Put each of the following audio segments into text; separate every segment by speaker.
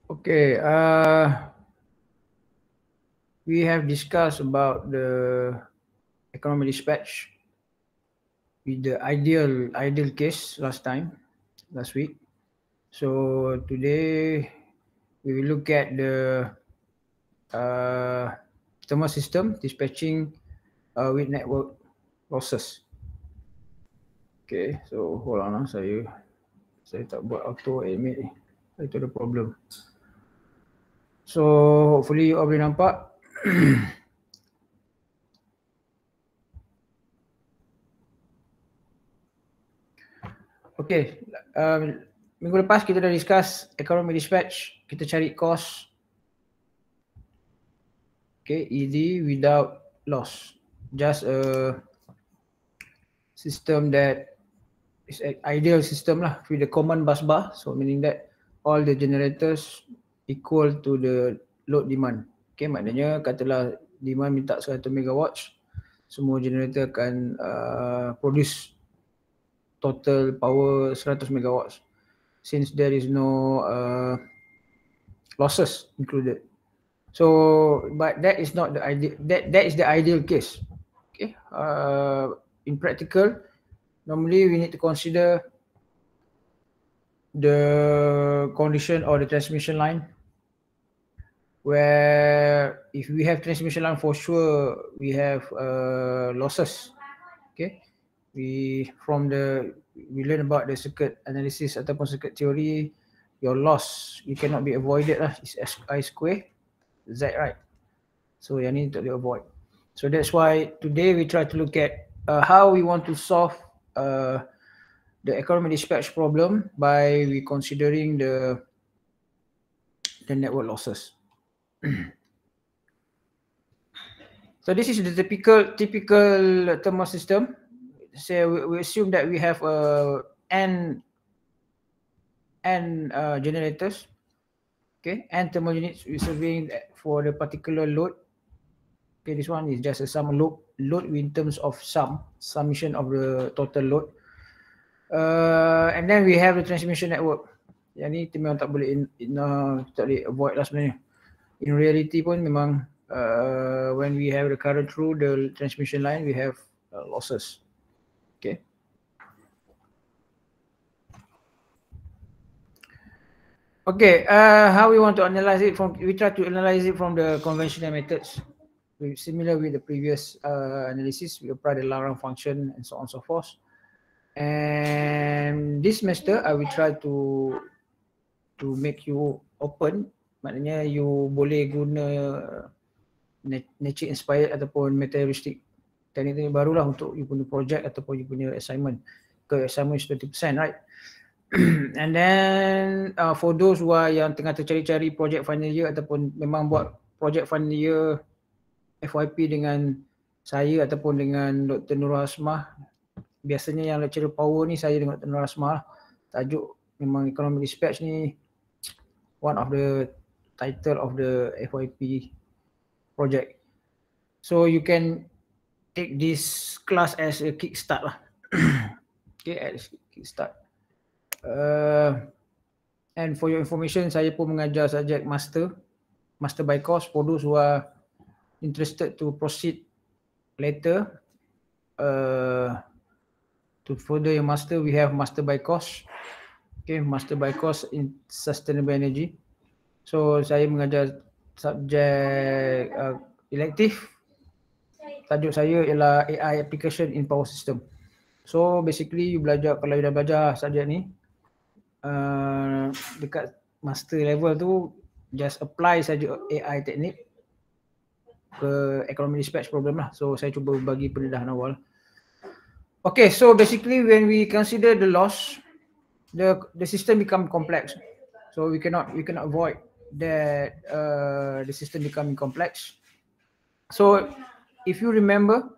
Speaker 1: Okay, we have discussed about the economic dispatch with the ideal case last week. So today we will look at the thermal system dispatching with network losses. Okay, so hold on, saya tak buat auto admit ni. Itu ada problem. So hopefully you all boleh nampak. Okay, minggu lepas kita dah discuss economic dispatch, kita cari cost. Okay, ED without loss. Just a system that is an ideal system lah with the common bus bar. So meaning that all the generators equal to the load demand. Okay, maknanya katalah demand minta 100 megawatts, semua generator akan produce total power 100 megawatts. Since there is no losses included. So, but that is not the ideal. That is the ideal case. Okay. In practical, normally we need to consider the condition or the transmission line, where if we have transmission line, for sure we have losses. Okay. We learn about the circuit analysis ataupun circuit theory. Your loss, you cannot be avoided lah. It's I square Z, right? So yang ni tak boleh avoid. So that's why today we try to look at how we want to solve the economic dispatch problem by considering the network losses. So this is the typical thermal system. So we assume that we have n generators. Okay, and thermal units we serving for the particular load. Okay, this one is just a sum load in terms of summation of the total load. And then we have the transmission network. Yang ni memang tak boleh avoid lah sebenarnya. In reality pun memang when we have the current through the transmission line, we have losses. Okay. Okay, how we want to analyze it we try to analyze it from the conventional methods. Similar with the previous analysis, we apply the Laurent function and so on and so forth. And this semester, I will try to make you open. Maknanya you boleh guna nature inspired ataupun materialistic teknik-teknik barulah untuk you punya project ataupun you punya assignment. Assignment is 20%, right? And then for those who are yang tengah tercari-cari project final year ataupun memang buat project final year FYP dengan saya ataupun dengan Dr. Nurul Hasmah, biasanya yang lecturer power ni saya dengan Dr. Nurul Hasmah lah. Tajuk memang economic dispatch ni one of the title of the FYP project. So you can take this class as a kickstart lah. Okay, as a kickstart. And for your information, saya pun mengajar subjek master by course. For those who are interested to proceed later to further your master, we have master by course. Okay, master by course in sustainable energy. So saya mengajar subjek elective. Tajuk saya ialah AI application in power system. So basically you belajar, kalau you dah belajar subjek ni, dekat master level tu just apply saja AI teknik ke economic dispatch problem lah. So saya cuba bagi pendedahan awal. Okay, so basically when we consider the loss, the system become complex. So we cannot avoid that the system becoming complex. So if you remember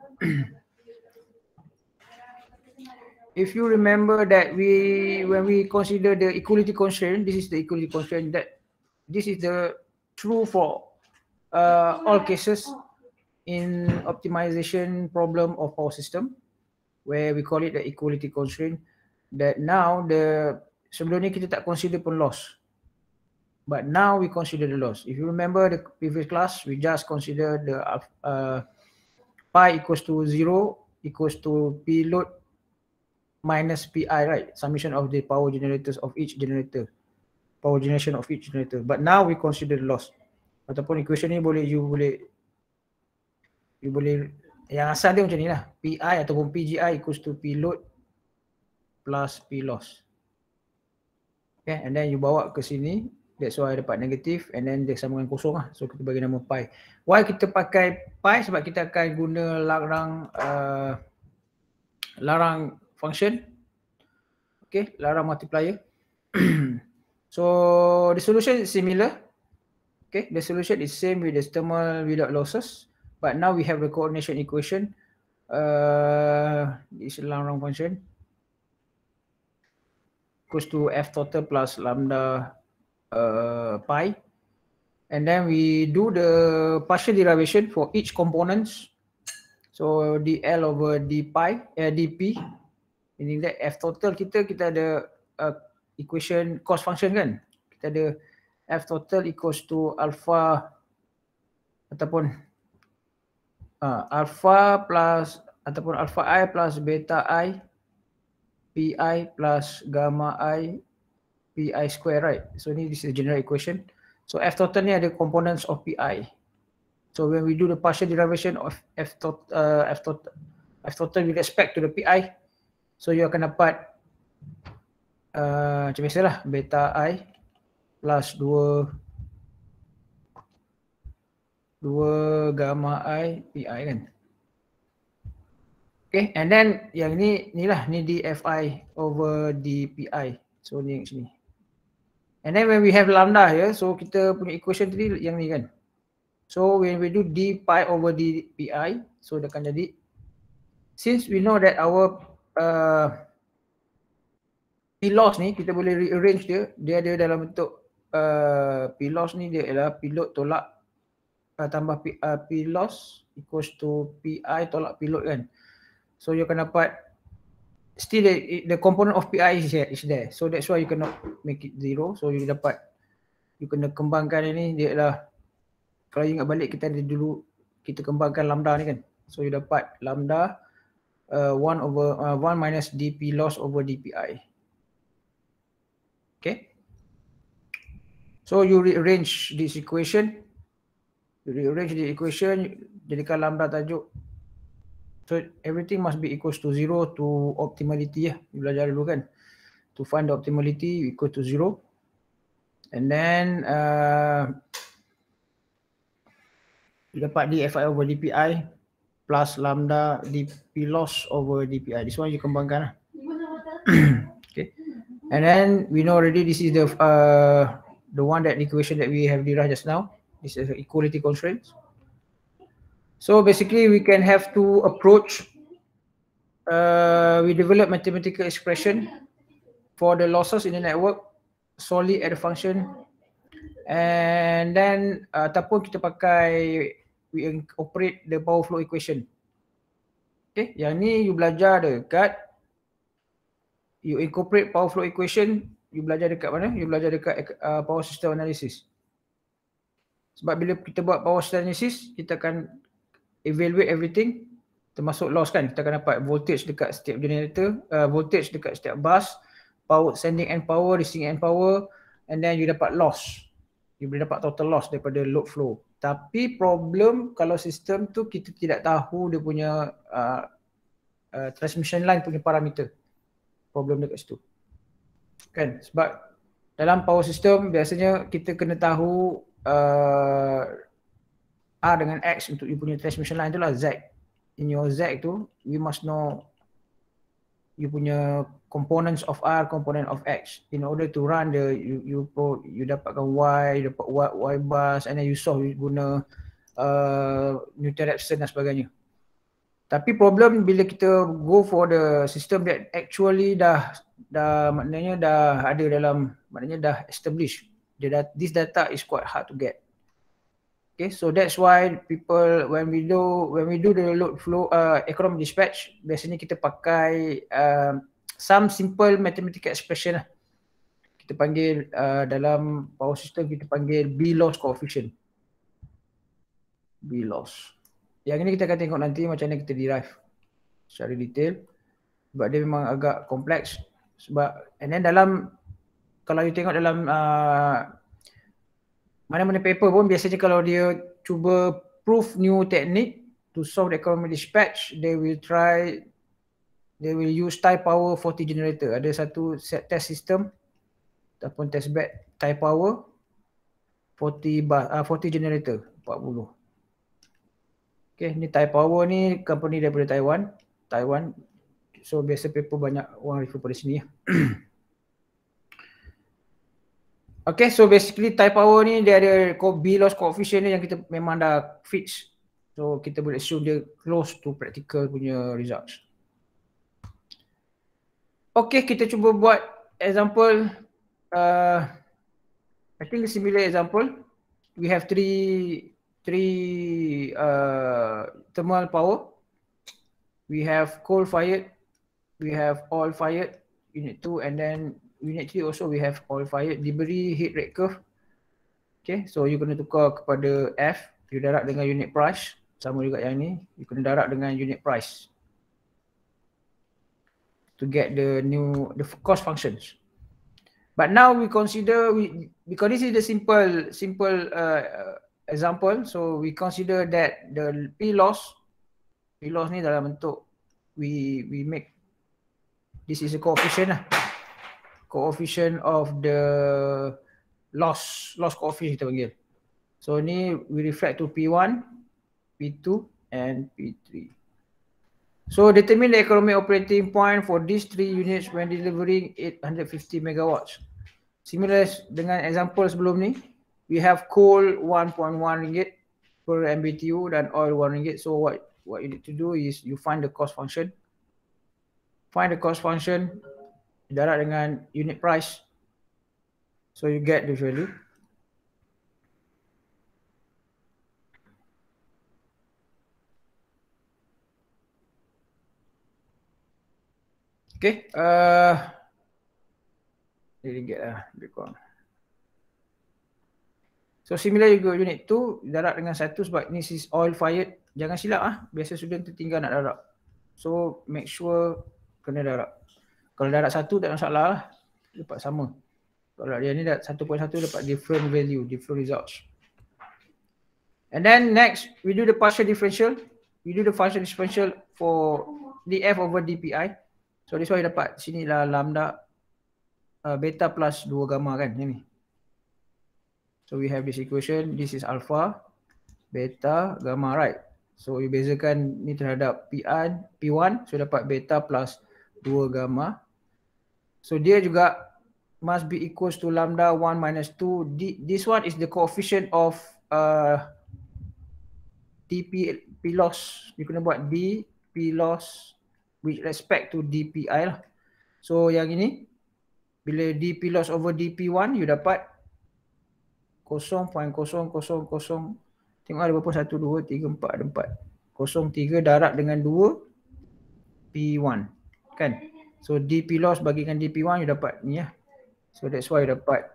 Speaker 1: that when we consider the equality constraint, this is the equality constraint, that this is the true for all cases in optimization problem of our system, where we call it the equality constraint. That now sebelum ni kita tak consider pun loss, But now we consider the loss. If you remember the previous class, we just consider the pi equals to 0 equals to P load minus PI, right? Summation of the power generators of each generator. Power generation of each generator. But now we consider the loss. Ataupun equation ni you boleh yang asal dia macam ni lah. PI ataupun PGI equals to P load plus P loss. Okay, and then you bawa ke sini. That's why dapat negatif and then dia sama dengan kosong lah. So kita bagi nama pi. Why kita pakai pi? Sebab kita akan guna larang function. Okay, larang multiplier. So the solution is similar. Okay, the solution is same with the thermal without losses. But now we have the coordination equation. This is larang function. Equals to F total plus lambda pi, and then we do the partial derivation for each components. So dl over d pi dp, meaning that f total kita ada equation cost function kan. Kita ada f total equals to alpha ataupun alpha plus ataupun alpha I plus beta I pi plus gamma I pi square, right? So this is the general equation. So f total ni ada components of pi. So when we do the partial derivation of f total with respect to the pi, so you akan dapat macam biasalah beta I plus 2 gamma I pi kan. Okay, and then yang ni dfi over dpi. So ni kat sini. And then when we have lambda here, so kita punya equation tadi yang ni kan. So when we do d pi over dpi, so dia akan jadi, since we know that our P loss ni kita boleh rearrange dia ada dalam bentuk P loss ni dia adalah P load tolak tambah P loss equals to pi tolak P load kan. So you akan dapat still the component of pi is there. So that's why you cannot make it 0. So you kena kembangkan ini, dia adalah, kalau you ingat balik kita kembangkan lambda ni kan. So you dapat lambda 1 minus dp loss over dpi. Okay. So you rearrange this equation. Jadikan lambda tajuk. So everything must be equals to 0 to optimality ya. You belajar dulu kan. To find the optimality equal to 0. And then you dapat dfi over dpi plus lambda dp loss over dpi. This one you kembangkan lah. Okay. And then we know already this is the equation that we have derived just now. This is equality constraints. So basically we can have two approach. We develop mathematical expression for the losses in the network solely at the function, and then ataupun kita pakai we operate the power flow equation. Okay, yang ni you belajar dekat, you incorporate power flow equation, you belajar dekat mana? You belajar dekat power system analysis. Sebab bila kita buat power system analysis, kita akan evaluate everything termasuk loss kan. Kita akan dapat voltage dekat setiap generator, voltage dekat setiap bus, power sending end power, receiving end power, and then you dapat loss. You boleh dapat total loss daripada load flow. Tapi problem kalau sistem tu kita tidak tahu dia punya transmission line punya parameter. Problem dekat situ. Kan? Sebab dalam power system biasanya kita kena tahu R dengan X untuk you punya transmission line tu lah Z. In your Z tu, you must know you punya components of R, component of X. In order to run the you dapatkan Y, dapat Y bus, and then you solve, you guna Newton-Raphson dan sebagainya. Tapi problem bila kita go for the system that actually dah maknanya dah ada dalam, maknanya dah established. This data is quite hard to get. Okay, so that's why people when we do the load flow economic dispatch, biasanya kita pakai some simple mathematical expression lah. Kita kita panggil dalam power system kita panggil B loss coefficient. B loss. Yang ini kita akan tengok nanti macam mana kita derive secara detail sebab dia memang agak kompleks. Sebab and then dalam kalau you tengok dalam mana-mana paper pun biasanya kalau dia cuba prove new technique to solve the economic dispatch, they will use tie power 40 generator. Ada satu set test system ataupun test bed tie power 40 generator 40. Okay, ni tie power ni company daripada Taiwan. So biasa paper banyak orang refer pada sini ya. Okay, so basically tie power ni dia ada B loss coefficient ni yang kita memang dah fix. So kita boleh assume dia close to practical punya results. Okay, kita cuba buat example. I think a similar example. We have three thermal power. We have coal fired, we have oil fired, unit 2, and then unit 3 also we have oil fired. Diberi heat rate curve. Okay, so you kena tukar kepada F, you darab dengan unit price. Sama juga yang ni, you kena darab dengan unit price to get the cost functions. But now we consider, because this is the simple example, so we consider that the P loss ni dalam bentuk we make, this is a coefficient lah. Coefficient of the loss coefficient kita panggil. So ni we reflect to P1, P2 and P3. So determine the economic operating point for these three units when delivering 850 megawatts. Similar dengan example sebelum ni, we have coal 1.1 ringgit per MBTU dan oil 1 ringgit. So what you need to do is you find the cost function. Find the cost function, darab dengan unit price. So you get the value. Okay, ringgit lah lebih kurang. So similar juga unit 2 darab dengan 1 sebab ni is oil fired. Jangan silap biasa student tertinggal nak darab. So make sure kena darab. Kalau darab 1 tak ada masalah lah, dapat sama. Kalau dia ni dah 1.1 dapat different value, different results. And then next we do the partial differential. We do the partial differential for df over dpi. So this one dapat sini lah lambda beta plus 2 gamma kan ni. So we have this equation, this is alpha, beta, gamma, right? So you bezakan ni terhadap P1, so dapat beta plus 2 gamma. So dia juga must be equals to lambda 1 minus 2. This one is the coefficient of dp loss. You kena buat dp loss with respect to dpi lah. So yang ini bila dp loss over dp1 you dapat 0.0000, tengok ada berapa, 1, 2, 3, 4, ada 4. 0.3 darab dengan 2 P1 kan. So dp loss bagikan dp1 you dapat ni ya. So that's why you dapat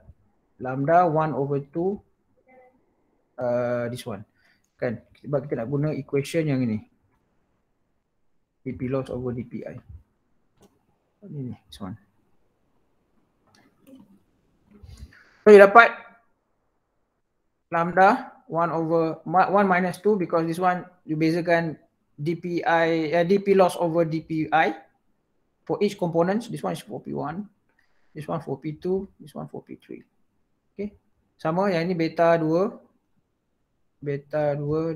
Speaker 1: lambda 1 over 2 this one kan. Sebab kita nak guna equation yang ini. dp loss over dpi. Ini this one. So you dapat lambda 1 minus 2 because this one you bezakan dp loss over dpi for each component. This one is for P1, this one for P2, this one for P3. Okay. Sama yang ini beta 2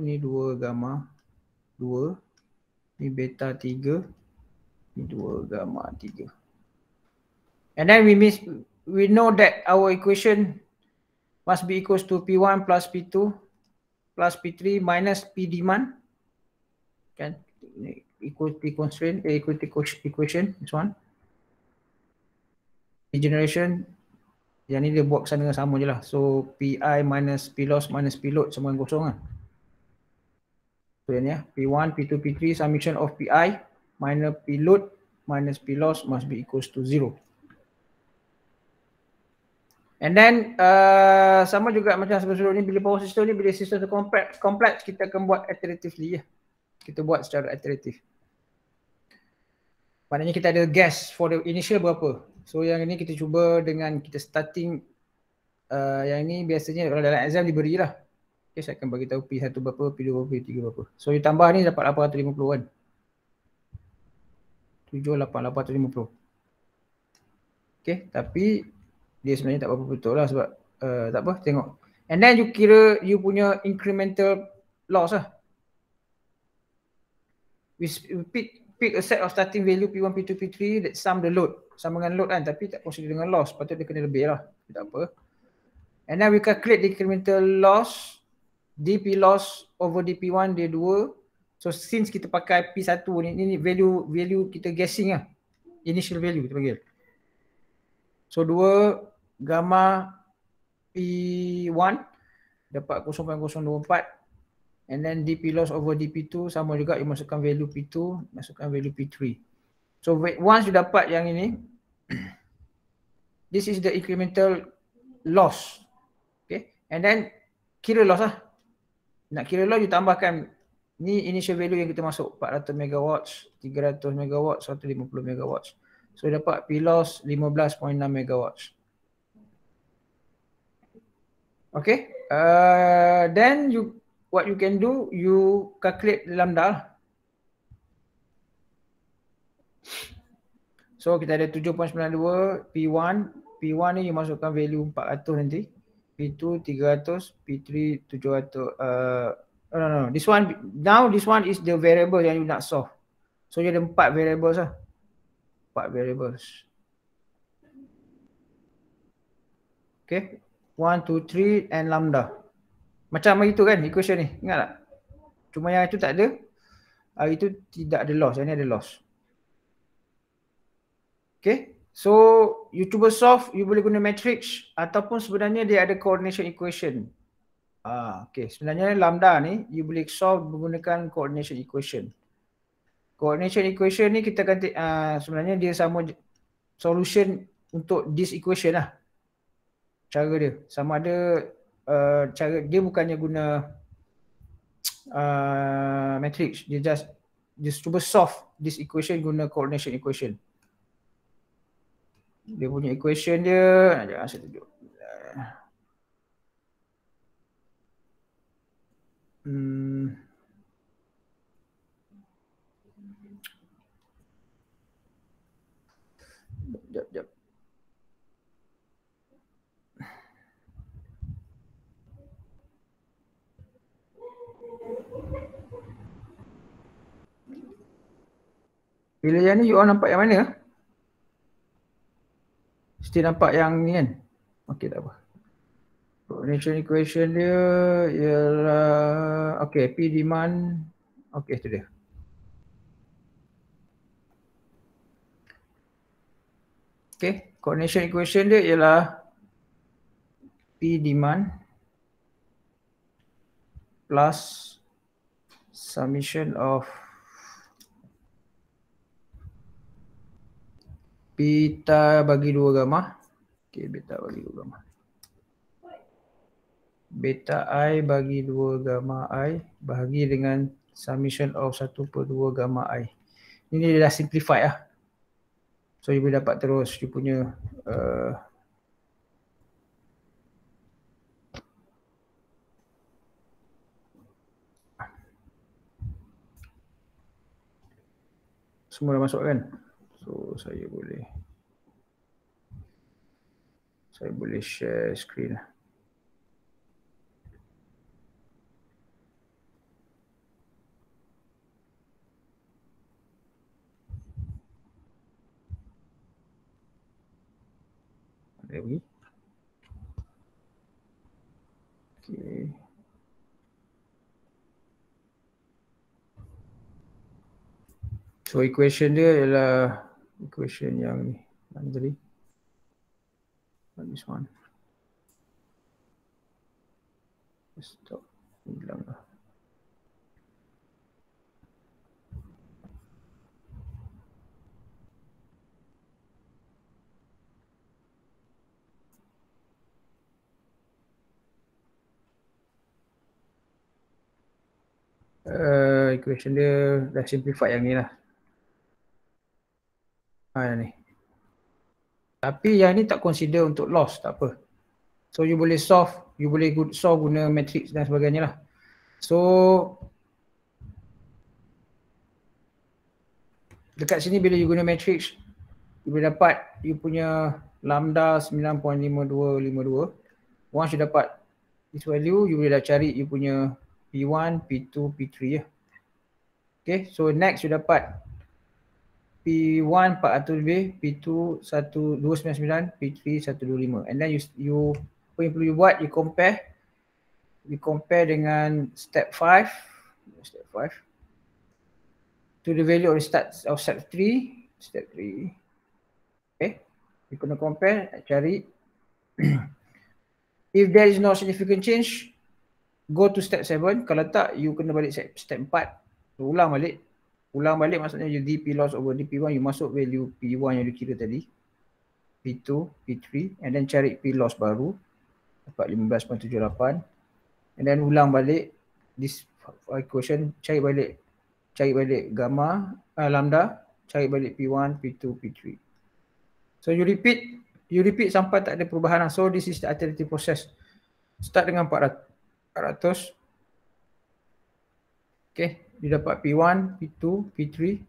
Speaker 1: ni 2 gamma 2, ni beta 3, ni 2 gamma 3. And then we know that our equation must be equals to P1 plus P2 plus P3 minus P demand. Kan? Equality constraint, equality equation, this one. Degeneration, yang ni dia buat kesana dengan sama je lah. So PI minus P loss minus P load semua yang kosong lah. So yang ni P1, P2, P3 summation of PI minus P load minus P loss must be equals to 0. And then sama juga macam sebelum ni, bila power system ni, bila sistem tu kompleks, kita akan buat iteratively ya. Kita buat secara iteratif. Maknanya kita ada guess for the initial berapa. So yang ini kita cuba dengan kita starting yang ini biasanya kalau dalam exam diberilah. Okay, saya akan bagi tahu P1 berapa, P2 berapa, P3 berapa. So ditambah ni dapat 850 kan. 7, 8, 850. Okay, tapi dia sebenarnya tak berapa betul lah sebab tak apa, tengok. And then you kira you punya incremental loss lah. We pick a set of starting value P1, P2, P3 that sum the load. Sama dengan load kan, tapi tak consider dengan loss. Patut dia kena lebih lah. Tak apa. And then we calculate the incremental loss. DP loss over DP1 dia 2. So since kita pakai P1 ni value kita guessing lah. Initial value kita panggil. So 2 gamma P1 dapat 0.024. And then DP loss over DP2 sama juga, you masukkan value P2, masukkan value P3. So once you dapat yang ini, this is the incremental loss. Okay, and then kira loss lah. Nak kira loss, you tambahkan ni initial value yang kita masuk, 400 megawatts, 300 megawatts, 150 megawatts. So dapat P loss 15.6 megawatts. Okay, then what you can do, you calculate lambda. So kita ada 7.92 P1 ni you masukkan value 400 nanti. P2 300, P3 700. No. This one is the variable yang you nak solve. So you ada 4 variables lah. 4 variables. Okay. 1, 2, 3 and lambda. Macam itu kan equation ni. Ingat tak? Cuma yang itu tak ada. Itu tidak ada loss. Yang ni ada loss. Okay. So you cuba solve, you boleh guna matrix ataupun sebenarnya dia ada coordination equation. Okay. Sebenarnya lambda ni you boleh solve menggunakan coordination equation. Coordination equation ni kita akan sebenarnya dia sama solution untuk this equation lah. Cara dia sama ada cara dia bukannya guna matrix, dia just cuba solve this equation guna coordination equation. Dia punya equation dia, jangan saya tunjuk. Jap. Bila yang ni you all nampak yang mana? Still nampak yang ni kan? Okay, tak apa. Coordination equation dia ialah okay, P demand. Okay, itu dia. Okay, coordination equation dia ialah P demand plus summation of beta bagi 2 gamma. Okay, beta bagi 2 gamma. Beta I bagi 2 gamma I bahagi dengan summation of 1/2 gamma I. Ini dia dah simplify lah. So you boleh dapat terus you punya semua dah masuk kan? So saya boleh share screen lah. There we. Okay. So equation dia ialah equation yang ni. Mana tadi? This one. Stop. Hilang lah. Equation dia dah simplify yang ni lah. Yang ni. Tapi yang ni tak consider untuk loss, tak apa. So you boleh solve guna matrix dan sebagainya lah. So dekat sini bila you guna matrix, you boleh dapat you punya lambda 9.5252. Once you dapat this value, you boleh dah cari you punya P1, P2, P3 ya. Okay, so next you dapat P1 400 lebih, P2 1299, P3 125. And then you apa yang perlu you buat, you compare dengan step 5 to the value of step 3. Okay, you kena compare, cari. If there is no significant change, go to step 7. Kalau tak, you kena balik step 4. So, ulang balik maksudnya you DP loss over DP1, you masuk value P1 yang you kira tadi, P2, P3, and then cari P loss baru, dapat 15.78, and then ulang balik this equation, cari balik gamma, lambda, cari balik P1, P2, P3. So you repeat sampai tak ada perubahan. So this is the iterative process. Start dengan 400. Okay, dia dapat P1, P2, P3.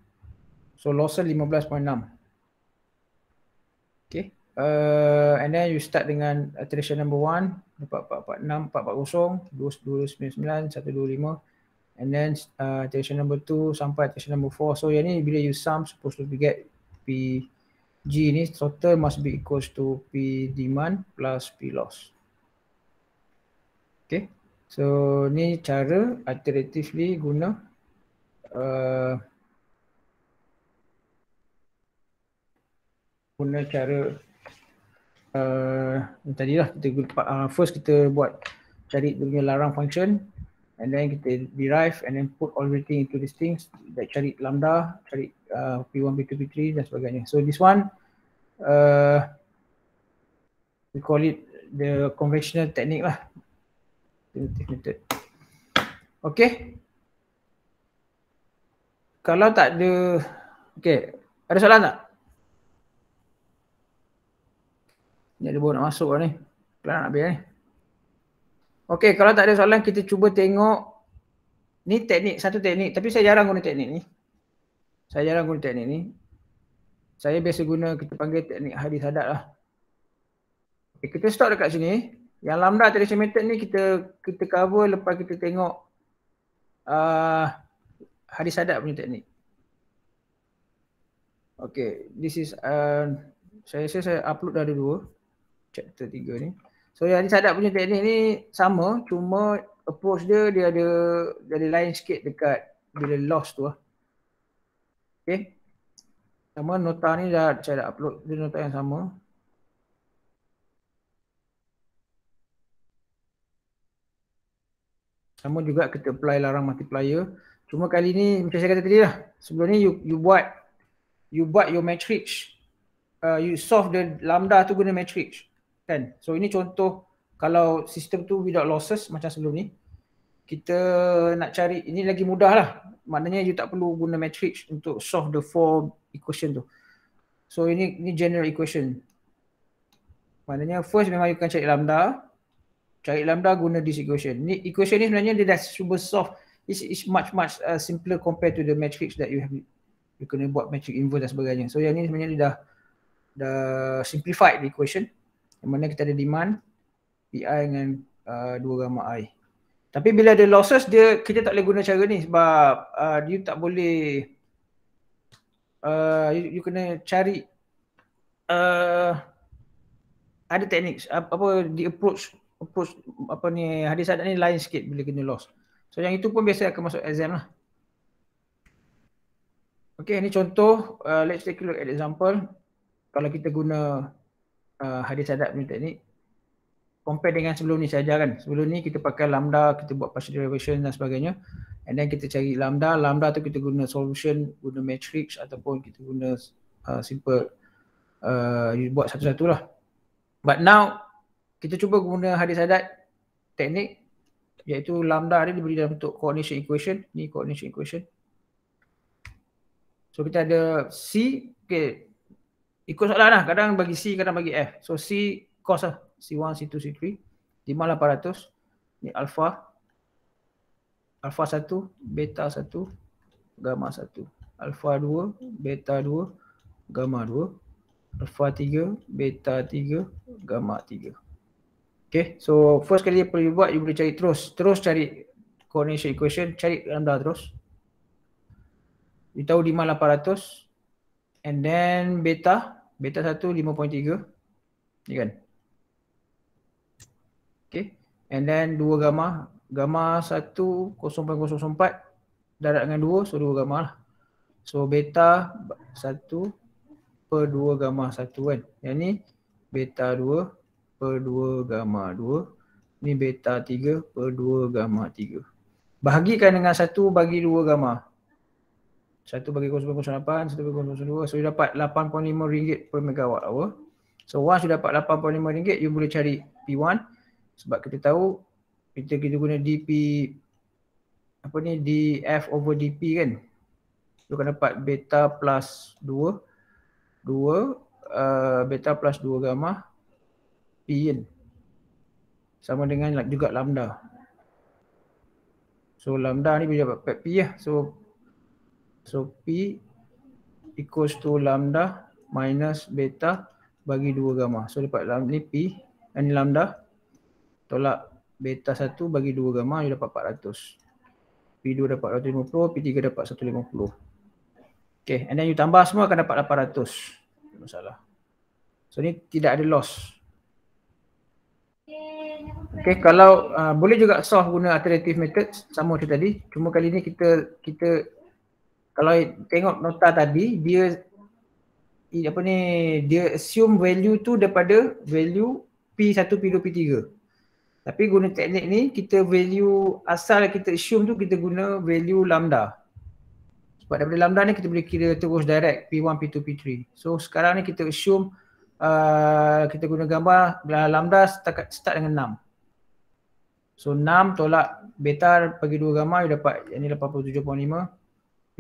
Speaker 1: So losses 15.6. Okay, and then you start dengan iteration number 1, dapat 446, 2299, 125. And then iteration number 2 sampai iteration number 4. So yang ni bila you sum, supposed to get P G ni total must be equals to P demand plus P loss. Okay, so ni cara iteratively guna cara tadi lah kita first kita buat cari dia punya larang function, and then kita derive and then put everything into these things, cari lambda, cari P1, P2, P3 dan sebagainya. So this one we call it the conventional technique lah, method. Okay, kalau tak ada, okay, ada soalan tak? Ni ada baru nak masuk ni, pelan nak habis ni. Okay, kalau tak ada soalan, kita cuba tengok. Ni satu teknik, tapi saya jarang guna teknik ni. Saya biasa guna, kita panggil teknik hadis hadat lah. Okay, kita stop dekat sini. Yang lambda iteration method ni kita cover lepas kita tengok hadis hadat punya teknik. Okay, this is saya upload dah ada 2 chapter 3 ni. So yang hadis hadat punya teknik ni sama, cuma approach dia ada lain sikit dekat bila loss tu lah. Okay, sama nota ni saya dah upload, dia nota yang sama. Sama juga kita apply larang multiplier. Cuma kali ni macam saya kata tadi lah, sebelum ni you buat your matrix, you solve the lambda tu guna matrix kan. So ini contoh kalau sistem tu without losses macam sebelum ni. Kita nak cari, ini lagi mudah lah. Maknanya you tak perlu guna matrix untuk solve the 4 equation tu. So ini general equation. Maknanya first memang you akan cari lambda guna this equation. Ni equation ni sebenarnya dia dah cuba solve. It's much simpler compared to the matrix that you kena buat matrix inverse dan sebagainya. So yang ni sebenarnya dia dah simplified the equation. Yang mana kita ada demand PI dengan 2 gamma I. Tapi bila ada losses, kita tak boleh guna cara ni sebab you tak boleh you kena cari ada teknik di approach apa ni hadis hadat ni lain sikit bila kena loss. So yang itu pun biasa akan masuk exam lah. Okay, ni contoh, let's take a look at example. Kalau kita guna hadis hadat punya teknik, compare dengan sebelum ni saya ajar kan. Sebelum ni kita pakai lambda, kita buat partial derivation dan sebagainya. And then kita cari lambda tu kita guna solution, guna matrix ataupun kita guna simple buat satu-satu lah. But now kita cuba guna hadis hadat teknik, iaitu lambda dia diberi dalam bentuk coordination equation. Ni coordination equation. So kita ada C, okay, ikut soalan lah, kadang bagi C, kadang bagi F. So C cos lah, C1, C2, C3, 5,800. Ni alpha 1, beta 1, gamma 1. Alpha 2, beta 2, gamma 2. Alpha 3, beta 3, gamma 3. Okay, so first kali yang perlu buat, you boleh cari terus cari coordination equation, cari lambda terus. You tahu 5,800. And then beta 1 5.3. Ni kan. Okay. And then 2 gamma 1 0.004 darat dengan 2, so 2 gamma lah. So beta 1 per 2 gamma 1 kan. Yang ni beta 2 per 2 gamma 2. Ni beta 3 per 2 gamma 3. Bahagikan dengan 1 bagi 2 gamma. 1 bagi 0.08, 1 bagi 0.02. So you dapat RM8.5 per megawatt hour. So once you dapat RM8.5, you boleh cari P1. Sebab kita tahu kita guna DP dF over DP kan. You akan dapat beta plus 2 beta plus 2 gamma P kan. Sama dengan juga lambda. So lambda ni boleh dapat P lah. So P equals to lambda minus beta bagi 2 gamma. So dapat ni P, ni lambda. Tolak beta 1 bagi 2 gamma, you dapat 400. P2 dapat 250, P3 dapat 150. Okay, and then you tambah semua akan dapat 800. Tak masalah. So ni tidak ada loss. Okay, kalau boleh juga solve guna alternative method sama macam tadi. Cuma kali ni kita kalau tengok nota tadi, dia assume value tu daripada value P1, P2, P3. Tapi guna teknik ni, kita value asal kita assume tu kita guna value lambda. Sebab daripada lambda ni kita boleh kira terus direct P1, P2, P3. So sekarang ni kita assume kita guna gambar lambda start dengan 6. So 6 tolak beta bagi 2 gamma, you dapat yang ni 87.5.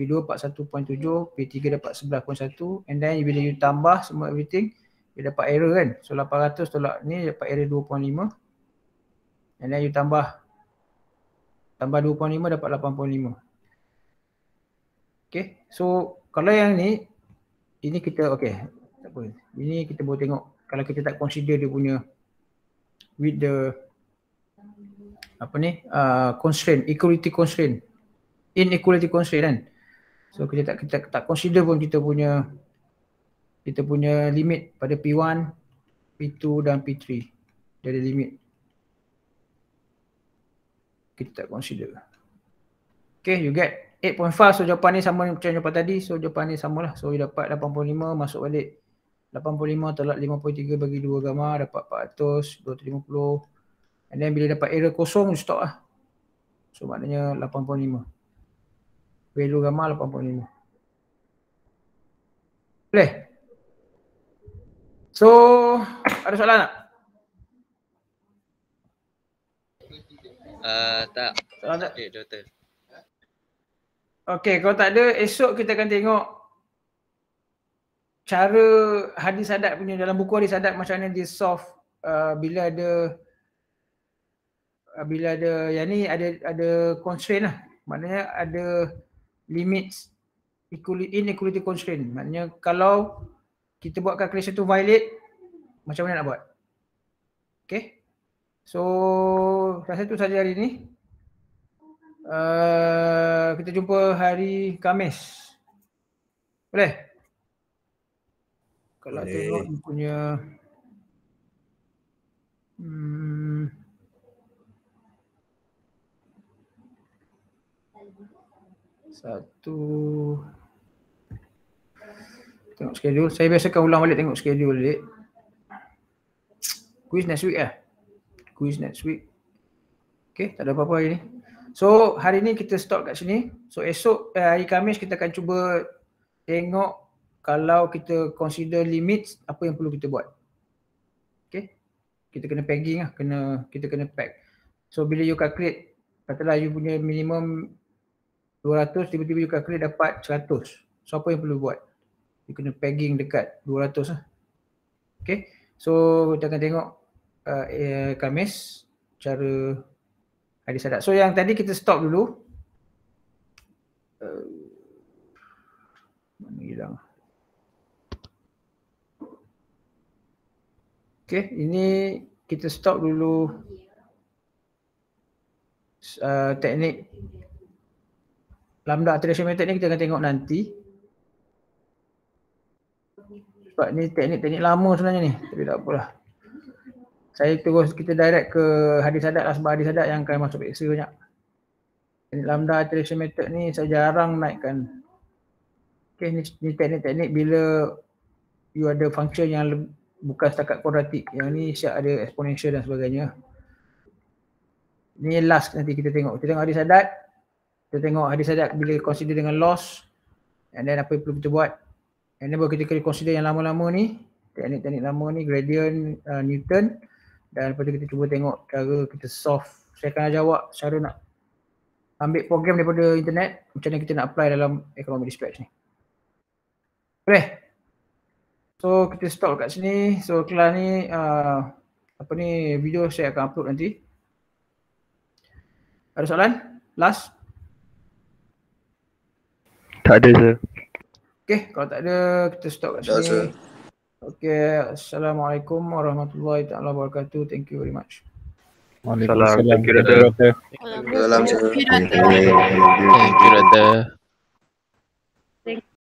Speaker 1: P2 dapat 1.7, P3 dapat 11.1, and then bila you tambah semua everything, you dapat error kan. So 800 tolak ni dapat error 2.5. And then you tambah 2.5 dapat 8.5. Okay, so kalau yang ni, ini kita tak apa. Ini kita boleh tengok kalau kita tak consider dia punya with the constraint, equality constraint, inequality constraint kan. So kita tak consider pun kita punya limit pada P1, P2 dan P3. Dia ada limit. Kita tak consider. Okay, you get 8.5. So jawapan ni sama macam jawapan tadi. So jawapan ni samalah. So you dapat 85, masuk balik 85 tolak 5.3 bagi 2 gamma dapat 400, 250. And then bila dapat error kosong, you stop lah. So maknanya 85. Value gamma 85. Boleh? So, ada soalan tak?
Speaker 2: Tak.
Speaker 1: Soalan tak?
Speaker 2: Doktor.
Speaker 1: Okey, kalau tak ada, esok kita akan tengok cara hadis adat punya, dalam buku hadis adat macam mana dia solve bila ada yang ni ada constraint lah. Maknanya ada limits inequality constraint. Maknanya kalau kita buat calculation tu violate, macam mana nak buat? Okay. So, rasa tu saja hari ni. Kita jumpa hari Khamis. Boleh? Kalau tengok dia punya satu tengok schedule. Saya biasakan ulang balik tengok schedule balik. Quiz next week lah. Quiz next week. Okay, tak ada apa-apa hari ni. So hari ni kita stop kat sini. So esok hari Khamis kita akan cuba tengok kalau kita consider limits apa yang perlu kita buat. Okay. Kita kena pegging lah, kita kena peg. So bila you calculate katalah you punya minimum 200, tiba-tiba you calculate dapat 100. So apa yang perlu buat? You kena pegging dekat 200 lah. Okay, so kita akan tengok Khamis cara hadis adat. So yang tadi kita stop dulu. Mana hilang? Okay, ini kita stop dulu teknik lambda iteration method ni, kita akan tengok nanti. Sebab ni teknik-teknik lama sebenarnya ni, tapi tak apalah. Kita direct ke hadis adat lah, sebab hadis adat yang akan masuk PXA banyak. Teknik lambda iteration method ni saya jarang naikkan. Okay, ni teknik-teknik bila you ada function yang bukan setakat kuadratik. Yang ni siap ada exponential dan sebagainya. Ni last nanti kita tengok. Kita tengok hadis adat. Kita tengok hadis adat bila consider dengan loss. And then apa yang perlu kita buat. And then baru kita kena consider yang lama-lama ni. Teknik-teknik lama ni, gradient, Newton. Dan lepas tu kita cuba tengok cara kita solve. Saya akan ajar awak cara nak ambil program daripada internet. Macam mana kita nak apply dalam economic dispatch ni. Boleh? So kita stop kat sini. So kelas ni video saya akan upload nanti. Ada soalan? Last?
Speaker 2: Tak ada, sir.
Speaker 1: Okay, kalau tak ada kita stop kat sini. Okay, Assalamualaikum warahmatullahi taala wabarakatuh. Thank you very much.
Speaker 2: Waalaikumsalam. Thank you, Dr.
Speaker 3: Thank you, Dr.